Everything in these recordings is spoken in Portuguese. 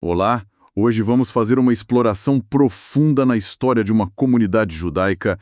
Olá, hoje vamos fazer uma exploração profunda na história de uma comunidade judaica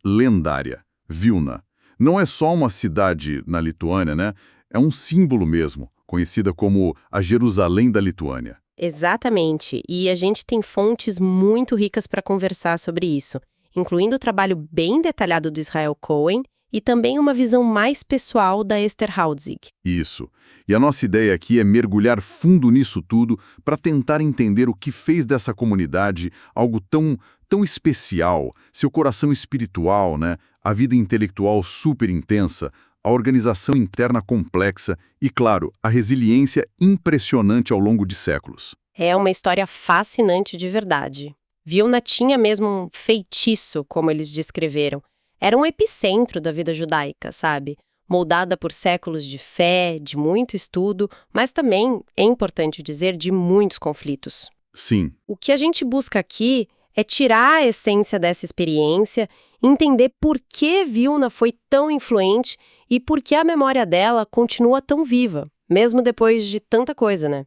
lendária, Vilna. Não é só uma cidade na Lituânia, né? É um símbolo mesmo, conhecida como a Jerusalém da Lituânia. Exatamente. E a gente tem fontes muito ricas para conversar sobre isso, incluindo o trabalho bem detalhado do Israel Cohen e também uma visão mais pessoal da Esther Hautzig. Isso. E a nossa ideia aqui é mergulhar fundo nisso tudo para tentar entender o que fez dessa comunidade algo tão especial, seu coração espiritual, né? A vida intelectual super intensa, a organização interna complexa e, claro, a resiliência impressionante ao longo de séculos. É uma história fascinante de verdade. Vilna tinha mesmo um feitiço, como eles descreveram. Era um epicentro da vida judaica, sabe? Moldada por séculos de fé, de muito estudo, mas também, é importante dizer, de muitos conflitos. Sim. O que a gente busca aqui é tirar a essência dessa experiência, entender por que Vilna foi tão influente e por que a memória dela continua tão viva, mesmo depois de tanta coisa, né?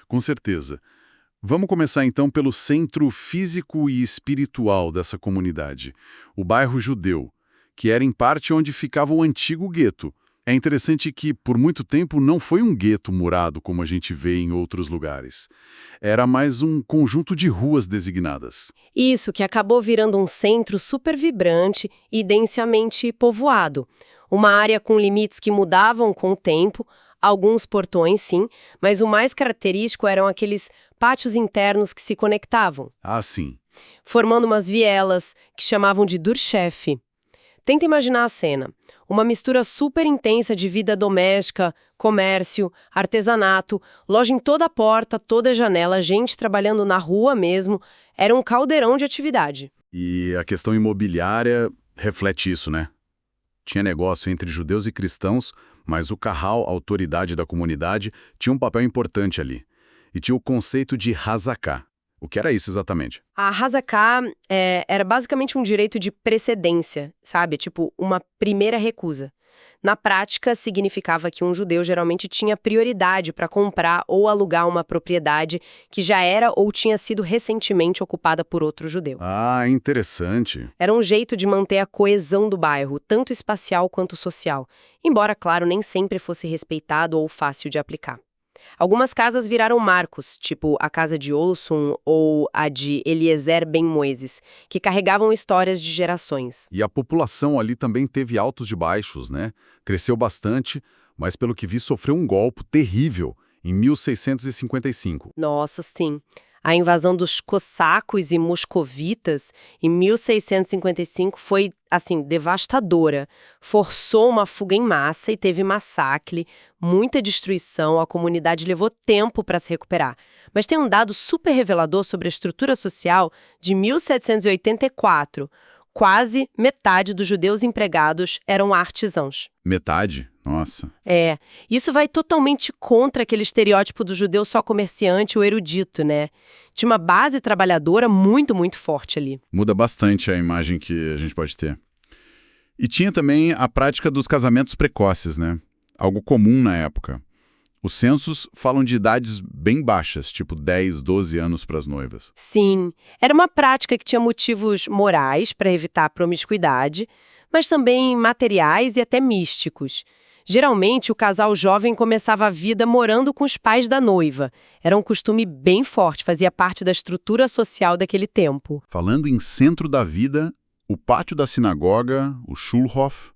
Com certeza. Vamos começar então pelo centro físico e espiritual dessa comunidade, o bairro judeu, que era em parte onde ficava o antigo gueto. É interessante que, por muito tempo, não foi um gueto murado como a gente vê em outros lugares. Era mais um conjunto de ruas designadas. Isso, que acabou virando um centro super vibrante e densamente povoado. Uma área com limites que mudavam com o tempo, alguns portões sim, mas o mais característico eram aqueles pátios internos que se conectavam, Ah, sim. formando umas vielas que chamavam de Durchef. Tenta imaginar a cena. Uma mistura super intensa de vida doméstica, comércio, artesanato, loja em toda a porta, toda a janela, gente trabalhando na rua mesmo. Era um caldeirão de atividade. E a questão imobiliária reflete isso, né? Tinha negócio entre judeus e cristãos, mas o Kahal, a autoridade da comunidade, tinha um papel importante ali. E tinha o conceito de Hazaká. O que era isso exatamente? A Hazaká era basicamente um direito de precedência, sabe? Tipo, uma primeira recusa. Na prática, significava que um judeu geralmente tinha prioridade para comprar ou alugar uma propriedade que já era ou tinha sido recentemente ocupada por outro judeu. Ah, interessante. Era um jeito de manter a coesão do bairro, tanto espacial quanto social, embora, claro, nem sempre fosse respeitado ou fácil de aplicar. Algumas casas viraram marcos, tipo a casa de Olson ou a de Eliezer Ben Moises, que carregavam histórias de gerações. E a população ali também teve altos e baixos, né? Cresceu bastante, mas pelo que vi sofreu um golpe terrível em 1655. Nossa, sim. A invasão dos cossacos e moscovitas em 1655 foi, assim, devastadora. Forçou uma fuga em massa e teve massacre, muita destruição, a comunidade levou tempo para se recuperar. Mas tem um dado super revelador sobre a estrutura social de 1784. Quase metade dos judeus empregados eram artesãos. Metade? Nossa. Isso vai totalmente contra aquele estereótipo do judeu só comerciante ou erudito, né? Tinha uma base trabalhadora muito, muito forte ali. Muda bastante a imagem que a gente pode ter. E tinha também a prática dos casamentos precoces, né? Algo comum na época. Os censos falam de idades bem baixas, tipo 10, 12 anos para as noivas. Sim, era uma prática que tinha motivos morais para evitar a promiscuidade, mas também materiais e até místicos. Geralmente, o casal jovem começava a vida morando com os pais da noiva. Era um costume bem forte, fazia parte da estrutura social daquele tempo. Falando em centro da vida, o pátio da sinagoga, o Schulhof,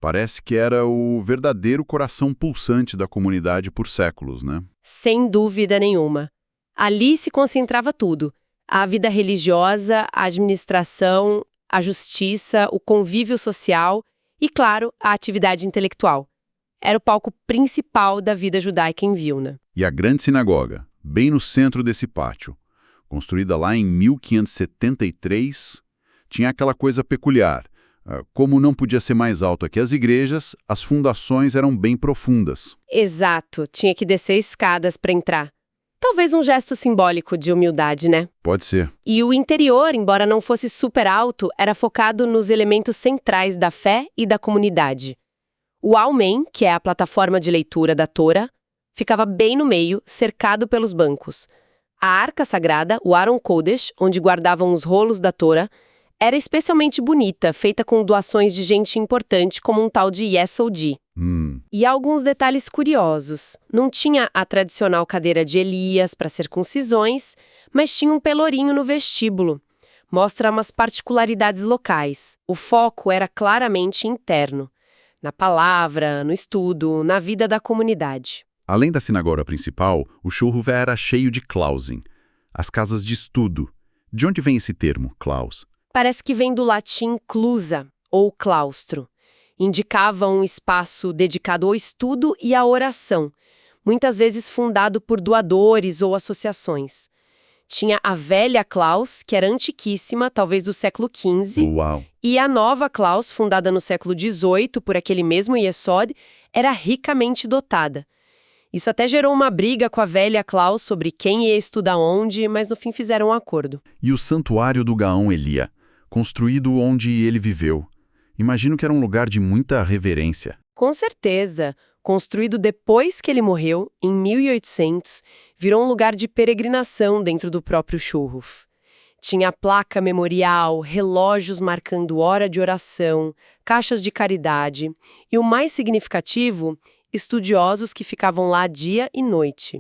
parece que era o verdadeiro coração pulsante da comunidade por séculos, né? Sem dúvida nenhuma. Ali se concentrava tudo. A vida religiosa, a administração, a justiça, o convívio social e, claro, a atividade intelectual. Era o palco principal da vida judaica em Vilna. E a grande sinagoga, bem no centro desse pátio, construída lá em 1573, tinha aquela coisa peculiar. Como não podia ser mais alto que as igrejas, as fundações eram bem profundas. Exato, tinha que descer escadas para entrar. Talvez um gesto simbólico de humildade, né? Pode ser. E o interior, embora não fosse super alto, era focado nos elementos centrais da fé e da comunidade. O Almen, que é a plataforma de leitura da Torá, ficava bem no meio, cercado pelos bancos. A arca sagrada, o Aron Kodesh, onde guardavam os rolos da Torá, era especialmente bonita, feita com doações de gente importante, como um tal de Yesodi. E há alguns detalhes curiosos. Não tinha a tradicional cadeira de Elias para circuncisões, mas tinha um pelourinho no vestíbulo. Mostra umas particularidades locais. O foco era claramente interno, na palavra, no estudo, na vida da comunidade. Além da sinagoga principal, o Shulhof era cheio de Klausen, as casas de estudo. De onde vem esse termo, Klaus? Parece que vem do latim clusa, ou claustro. Indicava um espaço dedicado ao estudo e à oração, muitas vezes fundado por doadores ou associações. Tinha a velha Klaus, que era antiquíssima, talvez do século XV, Uau! e a nova Klaus, fundada no século XVIII por aquele mesmo Yesod, era ricamente dotada. Isso até gerou uma briga com a velha Klaus sobre quem ia estudar onde, mas no fim fizeram um acordo. E o santuário do Gaon Elia, construído onde ele viveu. Imagino que era um lugar de muita reverência. Com certeza. Construído depois que ele morreu, em 1800, virou um lugar de peregrinação dentro do próprio Shulhof. Tinha placa memorial, relógios marcando hora de oração, caixas de caridade e, o mais significativo, estudiosos que ficavam lá dia e noite.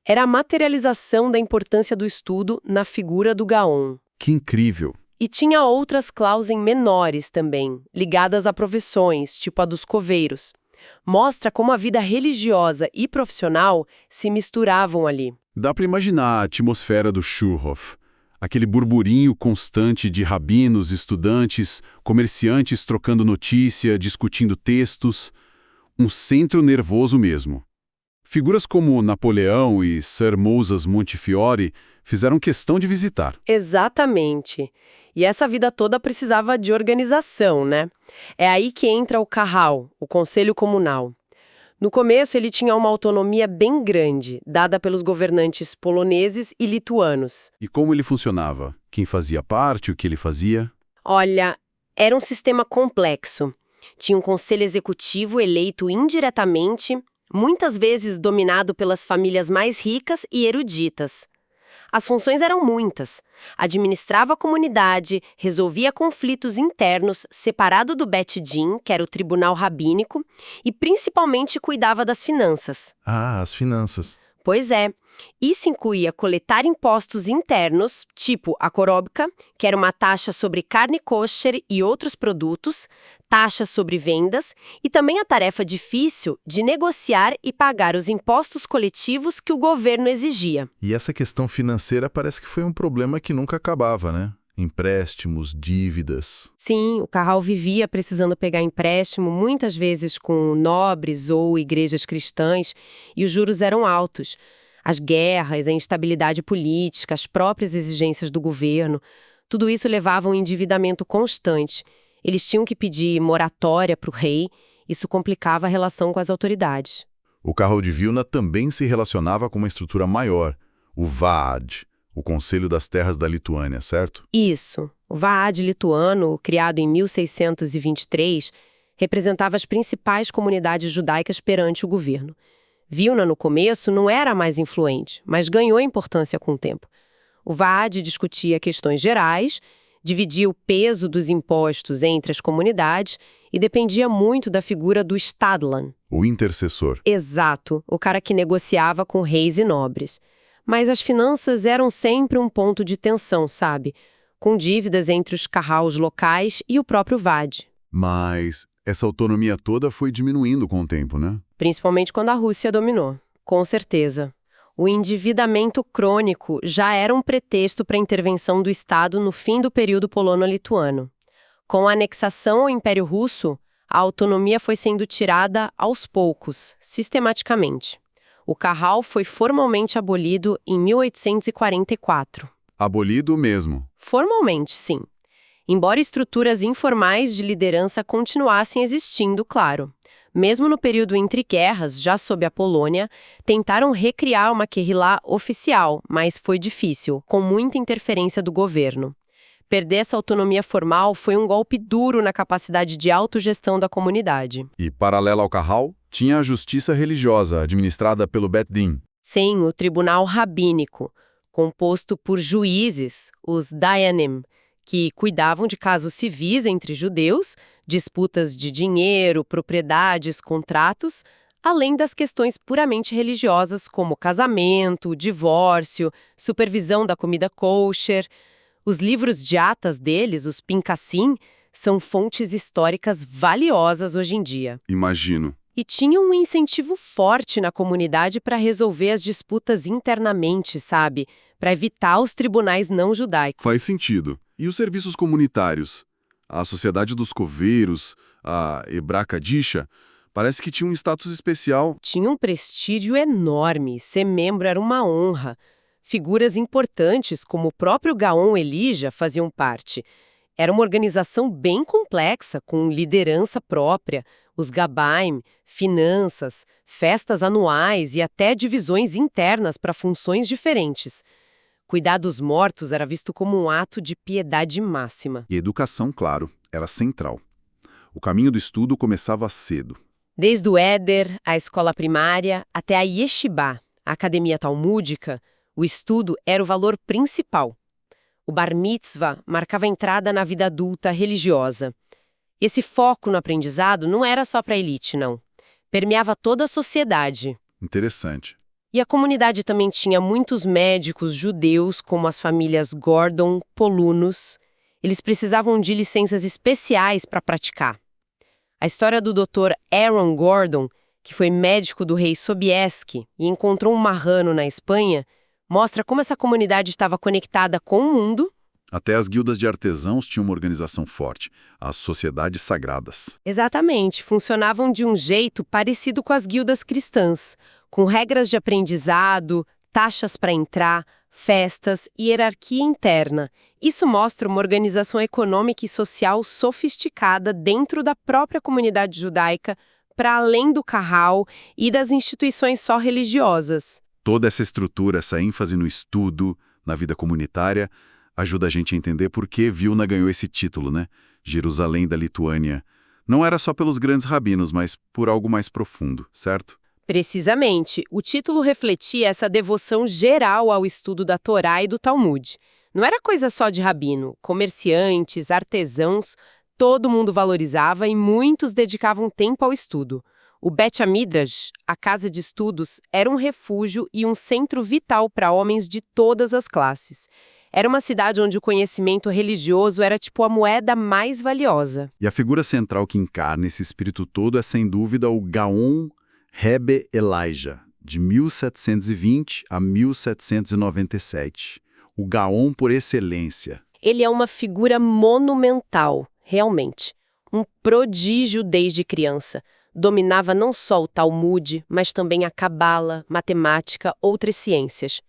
Era a materialização da importância do estudo na figura do Gaon. Que incrível! E tinha outras Klausen menores também, ligadas a profissões, tipo a dos coveiros. Mostra como a vida religiosa e profissional se misturavam ali. Dá para imaginar a atmosfera do Shulhof. Aquele burburinho constante de rabinos, estudantes, comerciantes trocando notícia, discutindo textos. Um centro nervoso mesmo. Figuras como Napoleão e Sir Moses Montefiore fizeram questão de visitar. Exatamente. E essa vida toda precisava de organização, né? É aí que entra o Kahal, o Conselho Comunal. No começo, ele tinha uma autonomia bem grande, dada pelos governantes poloneses e lituanos. E como ele funcionava? Quem fazia parte, o que ele fazia? Olha, era um sistema complexo. Tinha um conselho executivo eleito indiretamente, muitas vezes dominado pelas famílias mais ricas e eruditas. As funções eram muitas. Administrava a comunidade, resolvia conflitos internos, separado do Bet Din, que era o tribunal rabínico, e principalmente cuidava das finanças. Ah, as finanças. Pois é, isso incluía coletar impostos internos, tipo a koróbka, que era uma taxa sobre carne kosher e outros produtos, taxas sobre vendas, e também a tarefa difícil de negociar e pagar os impostos coletivos que o governo exigia. E essa questão financeira parece que foi um problema que nunca acabava, né? Empréstimos, dívidas. Sim, o Kahal vivia precisando pegar empréstimo, muitas vezes com nobres ou igrejas cristãs, e os juros eram altos. As guerras, a instabilidade política, as próprias exigências do governo, tudo isso levava a um endividamento constante. Eles tinham que pedir moratória para o rei, isso complicava a relação com as autoridades. O Kahal de Vilna também se relacionava com uma estrutura maior, o Vaad, o Conselho das Terras da Lituânia, certo? Isso. O Vaad lituano, criado em 1623, representava as principais comunidades judaicas perante o governo. Vilna, no começo, não era a mais influente, mas ganhou importância com o tempo. O Vaad discutia questões gerais, dividia o peso dos impostos entre as comunidades e dependia muito da figura do Stadlan. O intercessor. Exato, o cara que negociava com reis e nobres. Mas as finanças eram sempre um ponto de tensão, sabe? Com dívidas entre os Kahals locais e o próprio Vaad. Mas essa autonomia toda foi diminuindo com o tempo, né? Principalmente quando a Rússia dominou. Com certeza. O endividamento crônico já era um pretexto para a intervenção do Estado no fim do período polono-lituano. Com a anexação ao Império Russo, a autonomia foi sendo tirada aos poucos, sistematicamente. O Kahal foi formalmente abolido em 1844. Abolido mesmo. Formalmente, sim. Embora estruturas informais de liderança continuassem existindo, claro. Mesmo no período entre guerras, já sob a Polônia, tentaram recriar uma Kehilá oficial, mas foi difícil, com muita interferência do governo. Perder essa autonomia formal foi um golpe duro na capacidade de autogestão da comunidade. E, paralelo ao Kahal, tinha a justiça religiosa, administrada pelo Bet Din. Sim, o tribunal rabínico. composto por juízes, os dayanim, que cuidavam de casos civis entre judeus, disputas de dinheiro, propriedades, contratos, além das questões puramente religiosas como casamento, divórcio, supervisão da comida kosher. Os livros de atas deles, os Pincassim, são fontes históricas valiosas hoje em dia. Imagino. E tinham um incentivo forte na comunidade para resolver as disputas internamente, sabe? Para evitar os tribunais não judaicos. Faz sentido. E os serviços comunitários? A Sociedade dos Coveiros, a Hebra Kadisha, parece que tinha um status especial. Tinha um prestígio enorme, ser membro era uma honra. Figuras importantes, como o próprio Gaon Elija, faziam parte. Era uma organização bem complexa, com liderança própria, os Gabaim, finanças, festas anuais e até divisões internas para funções diferentes. Cuidar dos mortos era visto como um ato de piedade máxima. E a educação, claro, era central. O caminho do estudo começava cedo. Desde o Éder, a escola primária, até a Yeshivá, a academia talmúdica, o estudo era o valor principal. O bar mitzvah marcava a entrada na vida adulta religiosa. Esse foco no aprendizado não era só para a elite, não. Permeava toda a sociedade. Interessante. E a comunidade também tinha muitos médicos judeus, como as famílias Gordon, Polunos. Eles precisavam de licenças especiais para praticar. A história do Dr. Aaron Gordon, que foi médico do rei Sobieski e encontrou um marrano na Espanha, mostra como essa comunidade estava conectada com o mundo. Até as guildas de artesãos tinham uma organização forte, as sociedades sagradas. Exatamente, funcionavam de um jeito parecido com as guildas cristãs, com regras de aprendizado, taxas para entrar, festas e hierarquia interna. Isso mostra uma organização econômica e social sofisticada dentro da própria comunidade judaica, para além do Kahal e das instituições só religiosas. Toda essa estrutura, essa ênfase no estudo, na vida comunitária, ajuda a gente a entender por que Vilna ganhou esse título, né? Jerusalém da Lituânia. Não era só pelos grandes rabinos, mas por algo mais profundo, certo? Precisamente, o título refletia essa devoção geral ao estudo da Torá e do Talmud. Não era coisa só de rabino, comerciantes, artesãos, todo mundo valorizava e muitos dedicavam tempo ao estudo. O Bet HaMidrash, a casa de estudos, era um refúgio e um centro vital para homens de todas as classes. Era uma cidade onde o conhecimento religioso era tipo a moeda mais valiosa. E a figura central que encarna esse espírito todo é, sem dúvida, o Gaon Rebbe Elijah, de 1720 a 1797. O Gaon por excelência. Ele é uma figura monumental, realmente. Um prodígio desde criança. Dominava não só o Talmud, mas também a Cabala, matemática, outras ciências.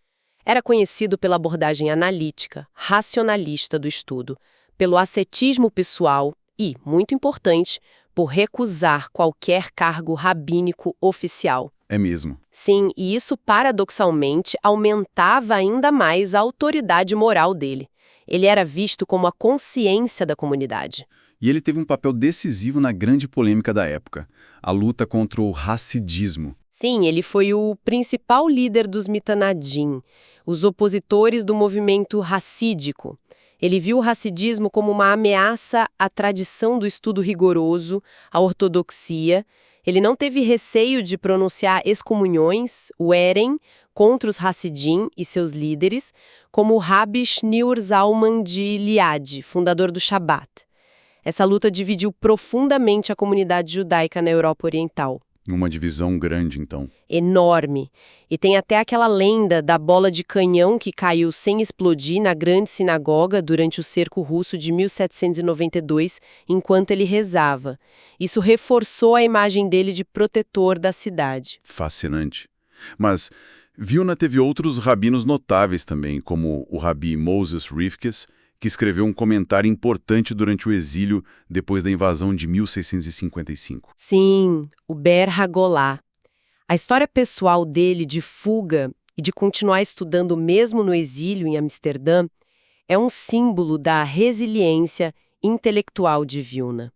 Era conhecido pela abordagem analítica, racionalista do estudo, pelo ascetismo pessoal e, muito importante, por recusar qualquer cargo rabínico oficial. É mesmo. Sim, e isso paradoxalmente aumentava ainda mais a autoridade moral dele. Ele era visto como a consciência da comunidade. E ele teve um papel decisivo na grande polêmica da época, a luta contra o hassidismo. Sim, ele foi o principal líder dos Mitanadim, os opositores do movimento hassídico. Ele viu o hassidismo como uma ameaça à tradição do estudo rigoroso, à ortodoxia. Ele não teve receio de pronunciar excomunhões, o Eren, contra os Hassidim e seus líderes, como o Rabbi Shneur Zalman de Liad, fundador do Shabat. Essa luta dividiu profundamente a comunidade judaica na Europa Oriental. Uma divisão grande, então. Enorme. E tem até aquela lenda da bola de canhão que caiu sem explodir na grande sinagoga durante o cerco russo de 1792, enquanto ele rezava. Isso reforçou a imagem dele de protetor da cidade. Fascinante. Mas Vilna teve outros rabinos notáveis também, como o Rabi Moses Rifkes, que escreveu um comentário importante durante o exílio depois da invasão de 1655. Sim, o Ber Hagolá. A história pessoal dele de fuga e de continuar estudando mesmo no exílio em Amsterdã é um símbolo da resiliência intelectual de Vilna.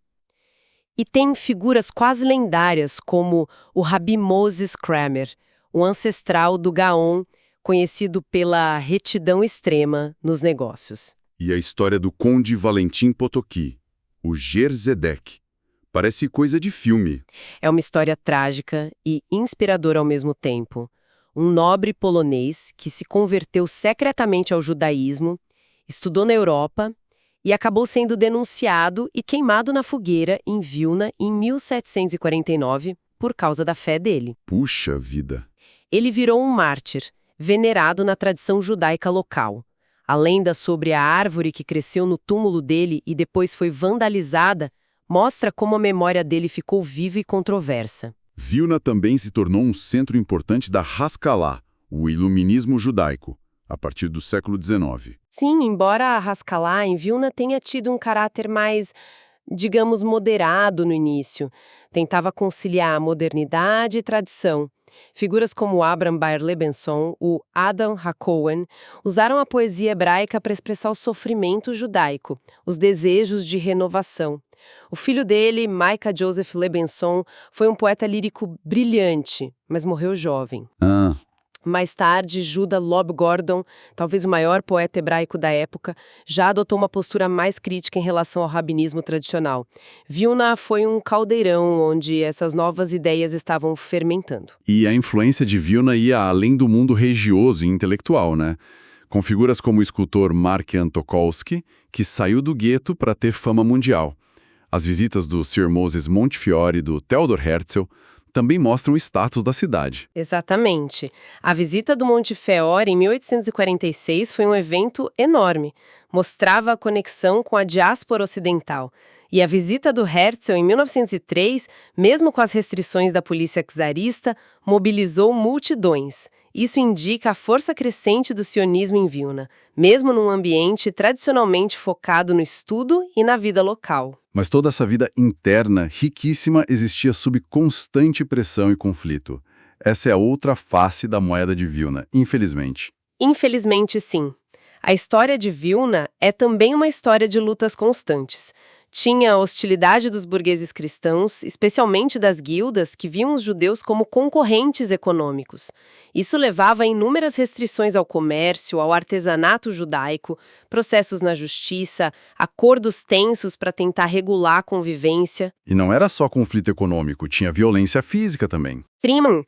E tem figuras quase lendárias como o Rabi Moses Kramer, o ancestral do Gaon, conhecido pela retidão extrema nos negócios. E a história do Conde Valentim Potocki, o Jerzedek. Parece coisa de filme. É uma história trágica e inspiradora ao mesmo tempo. Um nobre polonês que se converteu secretamente ao judaísmo, estudou na Europa e acabou sendo denunciado e queimado na fogueira em Vilna em 1749 por causa da fé dele. Puxa vida! Ele virou um mártir, venerado na tradição judaica local. A lenda sobre a árvore que cresceu no túmulo dele e depois foi vandalizada mostra como a memória dele ficou viva e controversa. Vilna também se tornou um centro importante da Haskalah, o iluminismo judaico, a partir do século XIX. Sim, embora a Haskalah em Vilna tenha tido um caráter mais, digamos, moderado no início, tentava conciliar modernidade e tradição. Figuras como Abraham Bar Lebenson, o Adam HaKohen, usaram a poesia hebraica para expressar o sofrimento judaico, os desejos de renovação. O filho dele, Micah Joseph Lebenson, foi um poeta lírico brilhante, mas morreu jovem. Mais tarde, Judah Loeb Gordon, talvez o maior poeta hebraico da época, já adotou uma postura mais crítica em relação ao rabinismo tradicional. Vilna foi um caldeirão onde essas novas ideias estavam fermentando. E a influência de Vilna ia além do mundo religioso e intelectual, né? Com figuras como o escultor Mark Antokolsky, que saiu do gueto para ter fama mundial. As visitas do Sir Moses Montefiore e do Theodor Herzl também mostram o status da cidade. Exatamente. A visita do Montefiore em 1846 foi um evento enorme. Mostrava a conexão com a diáspora ocidental. E a visita do Herzl em 1903, mesmo com as restrições da polícia czarista, mobilizou multidões. Isso indica a força crescente do sionismo em Vilna, mesmo num ambiente tradicionalmente focado no estudo e na vida local. Mas toda essa vida interna, riquíssima, existia sob constante pressão e conflito. Essa é a outra face da moeda de Vilna, infelizmente. Infelizmente, sim. A história de Vilna é também uma história de lutas constantes. Tinha a hostilidade dos burgueses cristãos, especialmente das guildas, que viam os judeus como concorrentes econômicos. Isso levava a inúmeras restrições ao comércio, ao artesanato judaico, processos na justiça, acordos tensos para tentar regular a convivência. E não era só conflito econômico, tinha violência física também. Freeman,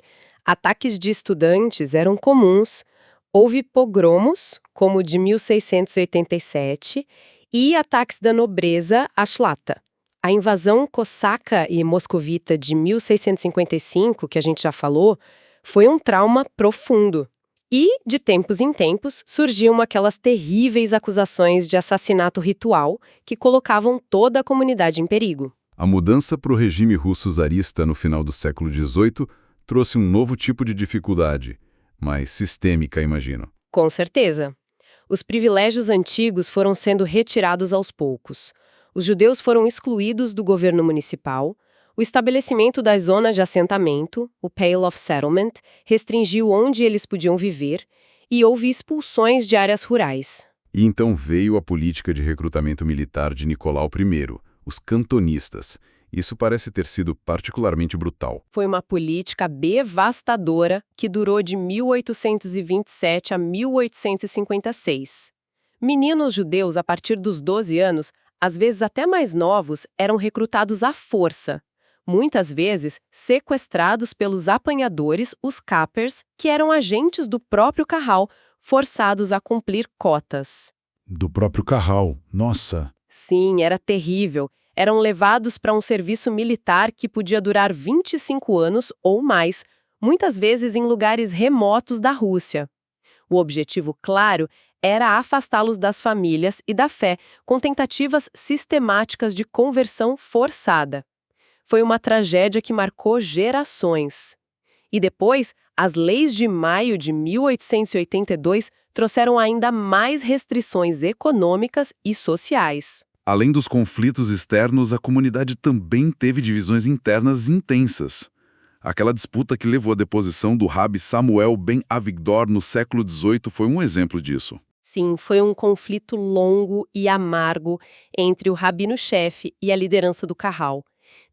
ataques de estudantes eram comuns. Houve pogromos, como o de 1687, e ataques da nobreza ashlata. A invasão cosaca e moscovita de 1655, que a gente já falou, foi um trauma profundo. E, de tempos em tempos, surgiam aquelas terríveis acusações de assassinato ritual que colocavam toda a comunidade em perigo. A mudança para o regime russo czarista no final do século XVIII trouxe um novo tipo de dificuldade, mais sistêmica, imagino. Com certeza. Os privilégios antigos foram sendo retirados aos poucos. Os judeus foram excluídos do governo municipal. O estabelecimento das zonas de assentamento, o Pale of Settlement, restringiu onde eles podiam viver e houve expulsões de áreas rurais. E então veio a política de recrutamento militar de Nicolau I, os cantonistas. Isso parece ter sido particularmente brutal. Foi uma política devastadora que durou de 1827 a 1856. Meninos judeus a partir dos 12 anos, às vezes até mais novos, eram recrutados à força. Muitas vezes sequestrados pelos apanhadores, os kappers, que eram agentes do próprio Kahal, forçados a cumprir cotas. Do próprio Kahal, nossa! Sim, era terrível. Eram levados para um serviço militar que podia durar 25 anos ou mais, muitas vezes em lugares remotos da Rússia. O objetivo, claro, era afastá-los das famílias e da fé, com tentativas sistemáticas de conversão forçada. Foi uma tragédia que marcou gerações. E depois, as leis de maio de 1882 trouxeram ainda mais restrições econômicas e sociais. Além dos conflitos externos, a comunidade também teve divisões internas intensas. Aquela disputa que levou à deposição do Rabi Samuel ben Avigdor no século XVIII foi um exemplo disso. Sim, foi um conflito longo e amargo entre o rabino-chefe e a liderança do Kahal.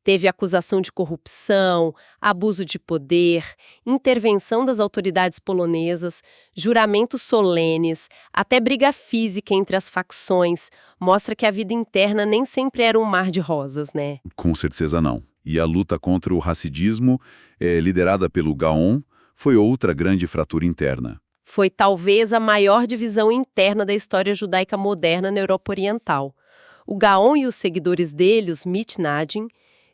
Teve acusação de corrupção, abuso de poder, intervenção das autoridades polonesas, juramentos solenes, até briga física entre as facções. Mostra que a vida interna nem sempre era um mar de rosas, né? Com certeza não. E a luta contra o racidismo, liderada pelo Gaon, foi outra grande fratura interna. Foi talvez a maior divisão interna da história judaica moderna na Europa Oriental. O Gaon e os seguidores dele, os Mitnagim,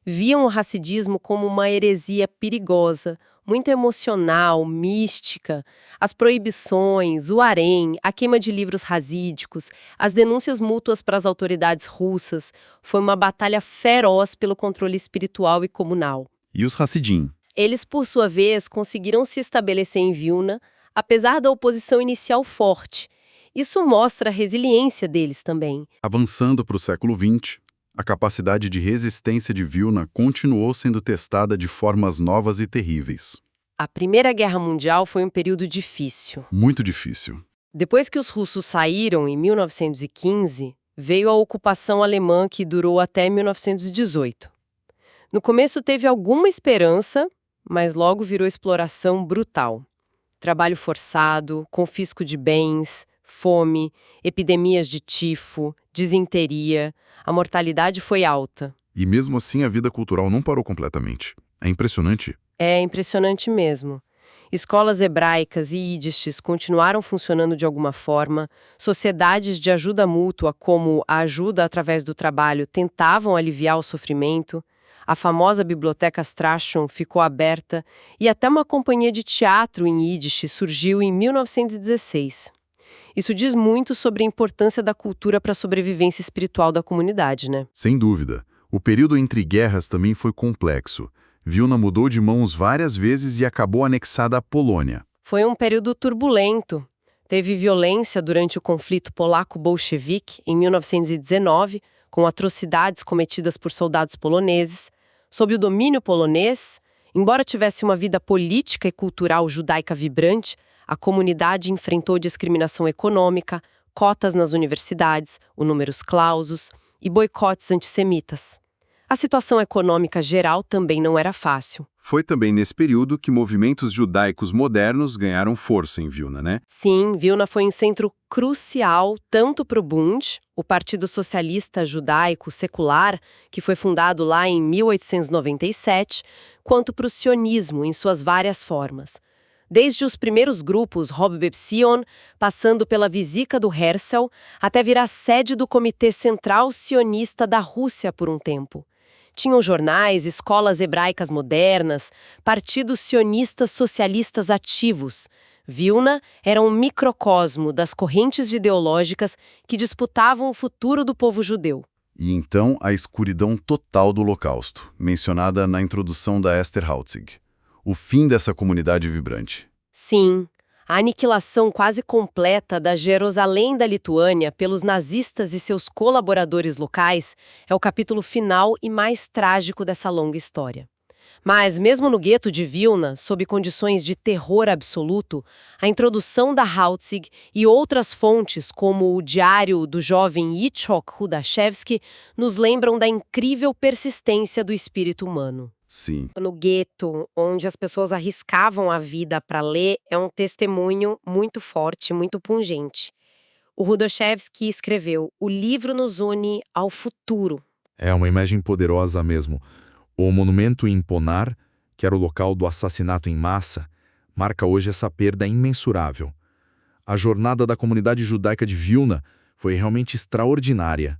viam o racidismo como uma heresia perigosa, muito emocional, mística. As proibições, o harém, a queima de livros rasídicos, as denúncias mútuas para as autoridades russas, foi uma batalha feroz pelo controle espiritual e comunal. E os Hassidim? Eles, por sua vez, conseguiram se estabelecer em Vilna, apesar da oposição inicial forte. Isso mostra a resiliência deles também. Avançando para o século XX, a capacidade de resistência de Vilna continuou sendo testada de formas novas e terríveis. A Primeira Guerra Mundial foi um período difícil. Muito difícil. Depois que os russos saíram, em 1915, veio a ocupação alemã que durou até 1918. No começo teve alguma esperança, mas logo virou exploração brutal. Trabalho forçado, confisco de bens, fome, epidemias de tifo, disenteria. A mortalidade foi alta. E mesmo assim a vida cultural não parou completamente. É impressionante. É impressionante mesmo. Escolas hebraicas e yiddish continuaram funcionando de alguma forma, sociedades de ajuda mútua, como a ajuda através do trabalho, tentavam aliviar o sofrimento, a famosa biblioteca Strashon ficou aberta e até uma companhia de teatro em yiddish surgiu em 1916. Isso diz muito sobre a importância da cultura para a sobrevivência espiritual da comunidade, né? Sem dúvida. O período entre guerras também foi complexo. Vilna mudou de mãos várias vezes e acabou anexada à Polônia. Foi um período turbulento. Teve violência durante o conflito polaco-bolchevique, em 1919, com atrocidades cometidas por soldados poloneses. Sob o domínio polonês, embora tivesse uma vida política e cultural judaica vibrante, a comunidade enfrentou discriminação econômica, cotas nas universidades, o numerus clausus e boicotes antissemitas. A situação econômica geral também não era fácil. Foi também nesse período que movimentos judaicos modernos ganharam força em Vilna, né? Sim, Vilna foi um centro crucial tanto para o Bund, o Partido Socialista Judaico Secular, que foi fundado lá em 1897, quanto para o sionismo em suas várias formas. Desde os primeiros grupos Hob Sion, passando pela Visica do Herzl, até virar sede do Comitê Central Sionista da Rússia por um tempo. Tinham jornais, escolas hebraicas modernas, partidos sionistas socialistas ativos. Vilna era um microcosmo das correntes ideológicas que disputavam o futuro do povo judeu. E então a escuridão total do Holocausto, mencionada na introdução da Esther Hautzig. O fim dessa comunidade vibrante. Sim, a aniquilação quase completa da Jerusalém da Lituânia pelos nazistas e seus colaboradores locais é o capítulo final e mais trágico dessa longa história. Mas, mesmo no gueto de Vilna, sob condições de terror absoluto, a introdução da Hautzig e outras fontes, como o diário do jovem Yitzhak Rudashevsky, nos lembram da incrível persistência do espírito humano. Sim. No gueto, onde as pessoas arriscavam a vida para ler, é um testemunho muito forte, muito pungente. O Rudashevsky escreveu: "O livro nos une ao futuro." É uma imagem poderosa mesmo. O monumento em Ponar, que era o local do assassinato em massa, marca hoje essa perda imensurável. A jornada da comunidade judaica de Vilna foi realmente extraordinária.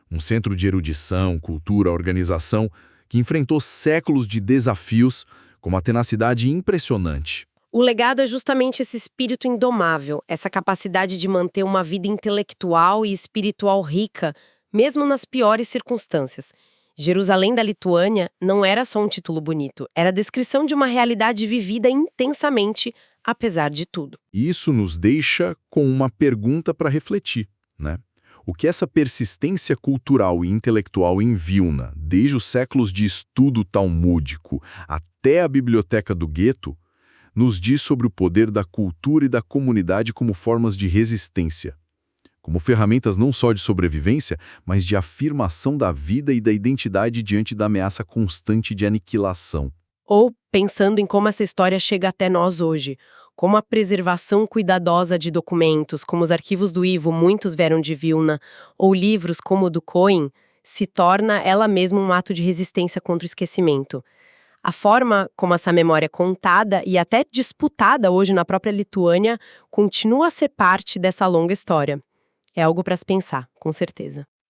Um centro de erudição, cultura, organização, que enfrentou séculos de desafios com uma tenacidade impressionante. O legado é justamente esse espírito indomável, essa capacidade de manter uma vida intelectual e espiritual rica, mesmo nas piores circunstâncias. Jerusalém da Lituânia não era só um título bonito, era a descrição de uma realidade vivida intensamente, apesar de tudo. Isso nos deixa com uma pergunta para refletir, né? O que essa persistência cultural e intelectual em Vilna, desde os séculos de estudo talmúdico até a biblioteca do gueto, nos diz sobre o poder da cultura e da comunidade como formas de resistência. como ferramentas não só de sobrevivência, mas de afirmação da vida e da identidade diante da ameaça constante de aniquilação. Ou pensando em como essa história chega até nós hoje, como a preservação cuidadosa de documentos, como os arquivos do Ivo, muitos vieram de Vilna, ou livros como o do Cohen, se torna ela mesma um ato de resistência contra o esquecimento. A forma como essa memória é contada e até disputada hoje na própria Lituânia continua a ser parte dessa longa história. É algo para se pensar, com certeza.